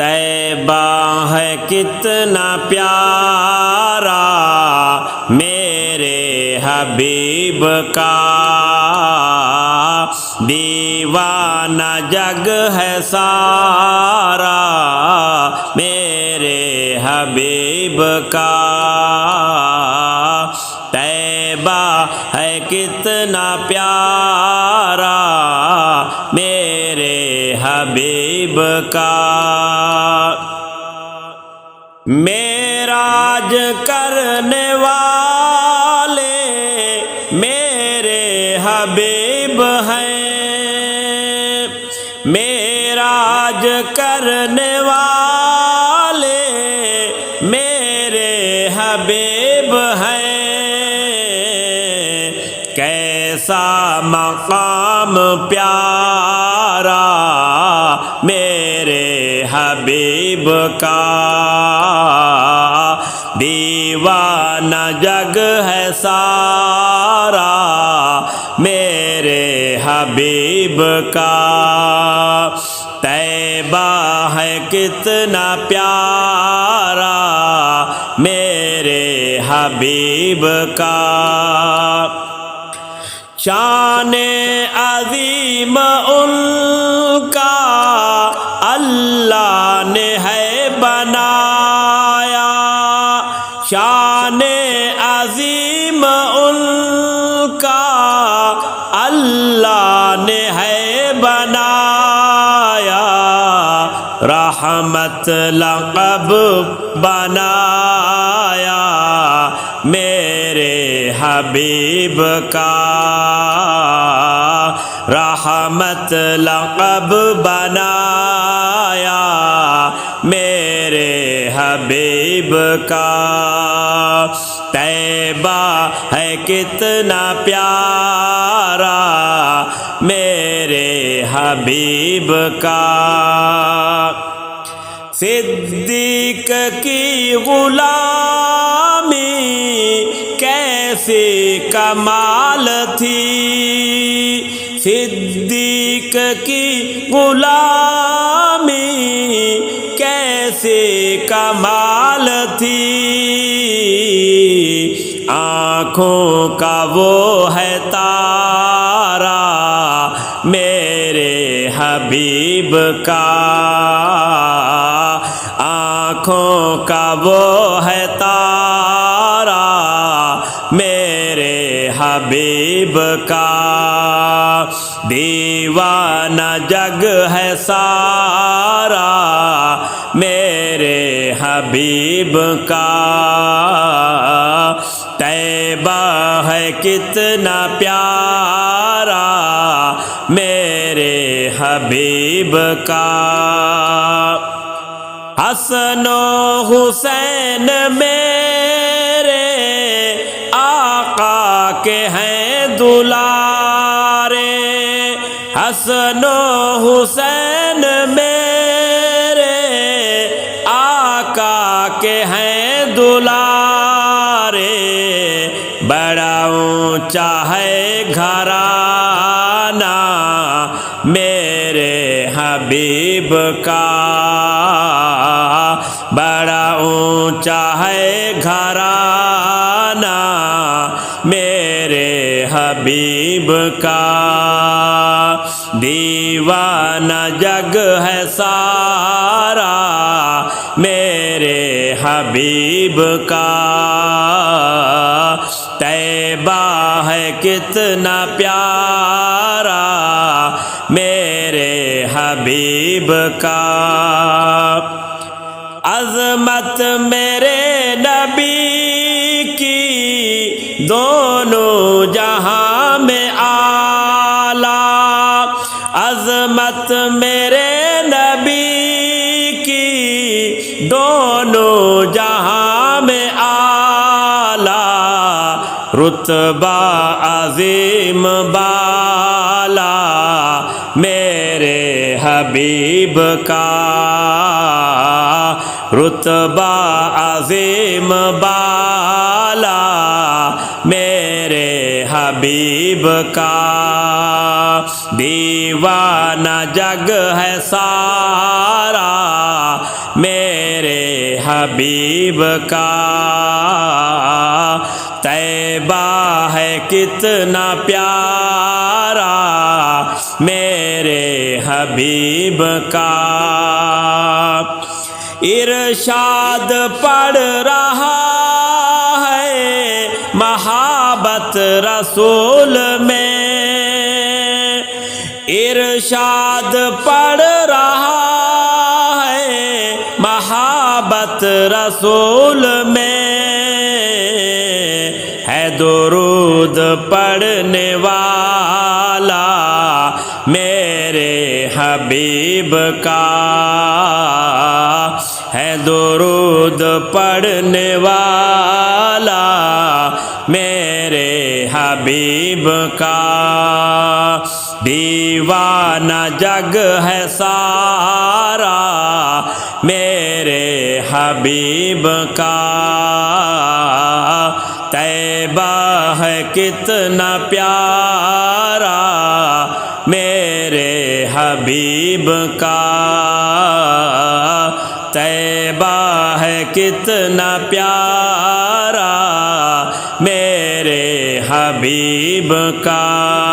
طیبہ ہے کتنا پیارا میرے حبیب کا، دیوانہ جگ ہے سارا میرے حبیب کا۔ طیبہ ہے کتنا پیارا میرے حبیب کا۔ معراج کرنے والے میرے حبیب ہیں، معراج کرنے والے میرے حبیب ہیں۔ کیسا مقام پیارا میرے حبیب کا، دیوانہ جگ ہے سارا میرے حبیب کا۔ طیبہ ہے کتنا پیارا میرے حبیب کا۔ شان عظیم ان کا اللہ نے ہے بنایا، شان عظیم ان کا اللہ نے ہے بنایا، رحمت لقب بنایا میرے حبیب کا، رحمت لقب بنایا میرے حبیب کا۔ طیبہ ہے کتنا پیارا میرے حبیب کا۔ صدیق کی غلامی کیسی کمال تھی، صدیق کی غلامی کیسی کمال تھی، آنکھوں کا وہ ہے تارا میرے حبیب کا، آنکھوں کا وہ ہے تارا میرے حبیب کا، دیوانہ جگ ہے سارا میرے حبیب کا۔ طیبہ ہے کتنا پیارا میرے حبیب کا۔ حسن و حسین میرے آقا کے ہیں دلارے، حسن و حسین میرے آقا کے ہیں دلارے، بڑا اونچا ہے گھرانہ میرے حبیب کا، بڑا اونچا ہے گھرانہ میرے حبیب کا، دیوانہ جگ ہے سارا میرے حبیب کا۔ طیبہ ہے کتنا پیارا میرے حبیب کا۔ عظمت میرے نبی کی دونوں جہاں میں اعلیٰ، عظمت میرے نبی کی دونوں جہاں میں اعلیٰ، رتبہ عظیم بالا میرے حبیب کا، رتبہ عظیم بالا میرے حبیب کا، دیوانہ جگ ہے سارا حبیب کا طیبہ ہے کتنا پیارا میرے حبیب کا ارشاد پڑھ رہا ہے محبت رسول میں ارشاد پڑھ رہا ہے محبت رسول میں ہے درود پڑھنے والا میرے حبیب کا ہے درود پڑھنے والا میرے حبیب کا دیوانہ جگ ہے سارا میرے حبیب کا طیبہ ہے کتنا پیارا میرے حبیب کا طیبہ ہے کتنا پیارا میرے حبیب کا